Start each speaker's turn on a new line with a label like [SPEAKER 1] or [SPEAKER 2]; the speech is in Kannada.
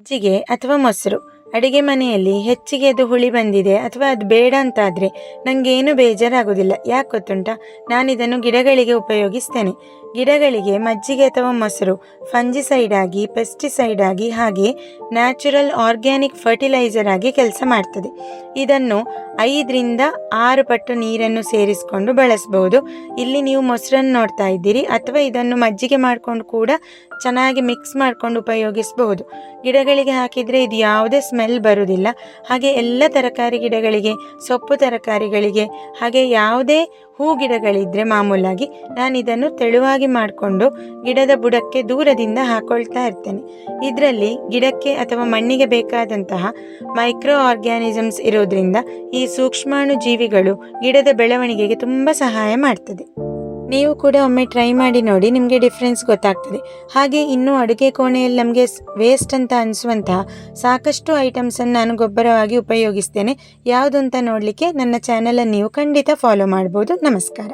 [SPEAKER 1] ಮಜ್ಜಿಗೆ ಅಥವಾ ಮೊಸರು ಅಡಿಗೆ ಮನೆಯಲ್ಲಿ ಹೆಚ್ಚಿಗೆ ಅದು ಹುಳಿ ಬಂದಿದೆ ಅಥವಾ ಅದು ಬೇಡ ಅಂತಾದರೆ ನನಗೇನು ಬೇಜಾರಾಗೋದಿಲ್ಲ. ಯಾಕೆ ಗೊತ್ತುಂಟಾ, ನಾನಿದನ್ನು ಗಿಡಗಳಿಗೆ ಉಪಯೋಗಿಸ್ತೇನೆ. ಗಿಡಗಳಿಗೆ ಮಜ್ಜಿಗೆ ಅಥವಾ ಮೊಸರು ಫಂಜಿಸೈಡ್ ಆಗಿ, ಪೆಸ್ಟಿಸೈಡ್ ಆಗಿ, ಹಾಗೆ ನ್ಯಾಚುರಲ್ ಆರ್ಗ್ಯಾನಿಕ್ ಫರ್ಟಿಲೈಸರ್ ಆಗಿ ಕೆಲಸ ಮಾಡ್ತದೆ. ಇದನ್ನು 5ರಿಂದ 6 ಪಟ್ಟು ನೀರನ್ನು ಸೇರಿಸಿಕೊಂಡು ಬಳಸಬಹುದು. ಇಲ್ಲಿ ನೀವು ಮೊಸರನ್ನು ನೋಡ್ತಾ ಇದ್ದೀರಿ, ಅಥವಾ ಇದನ್ನು ಮಜ್ಜಿಗೆ ಮಾಡಿಕೊಂಡು ಕೂಡ ಚೆನ್ನಾಗಿ ಮಿಕ್ಸ್ ಮಾಡಿಕೊಂಡು ಉಪಯೋಗಿಸಬಹುದು. ಗಿಡಗಳಿಗೆ ಹಾಕಿದರೆ ಇದು ಯಾವುದೇ ಸ್ಮೆಲ್ ಬರುವುದಿಲ್ಲ. ಹಾಗೆ ಎಲ್ಲ ತರಕಾರಿ ಗಿಡಗಳಿಗೆ, ಸೊಪ್ಪು ತರಕಾರಿಗಳಿಗೆ, ಹಾಗೆ ಯಾವುದೇ ಹೂ ಗಿಡಗಳಿದ್ದರೆ ಮಾಮೂಲಾಗಿ ನಾನು ಇದನ್ನು ತೆಳುವಾಗಿ ಮಾಡಿಕೊಂಡು ಗಿಡದ ಬುಡಕ್ಕೆ ದೂರದಿಂದ ಹಾಕೊಳ್ತಾ ಇರ್ತೇನೆ. ಇದರಲ್ಲಿ ಗಿಡಕ್ಕೆ ಅಥವಾ ಮಣ್ಣಿಗೆ ಬೇಕಾದಂತಹ ಮೈಕ್ರೋ ಆರ್ಗ್ಯಾನಿಸಮ್ಸ್ ಇರೋದ್ರಿಂದ ಈ ಸೂಕ್ಷ್ಮಾಣು ಜೀವಿಗಳು ಗಿಡದ ಬೆಳವಣಿಗೆಗೆ ತುಂಬ ಸಹಾಯ ಮಾಡ್ತದೆ. ನೀವು ಕೂಡ ಒಮ್ಮೆ ಟ್ರೈ ಮಾಡಿ ನೋಡಿ, ನಿಮಗೆ ಡಿಫ್ರೆನ್ಸ್ ಗೊತ್ತಾಗ್ತದೆ. ಹಾಗೆ ಇನ್ನೂ ಅಡುಗೆ ಕೋಣೆಯಲ್ಲಿ ನಮಗೆ ವೇಸ್ಟ್ ಅಂತ ಅನಿಸುವಂತಹ ಸಾಕಷ್ಟು ಐಟಮ್ಸನ್ನು ನಾನು ಗೊಬ್ಬರವಾಗಿ ಉಪಯೋಗಿಸ್ತೇನೆ. ಯಾವುದು ಅಂತ ನೋಡಲಿಕ್ಕೆ ನನ್ನ ಚಾನಲನ್ನು ನೀವು ಖಂಡಿತ ಫಾಲೋ ಮಾಡ್ಬೋದು. ನಮಸ್ಕಾರ.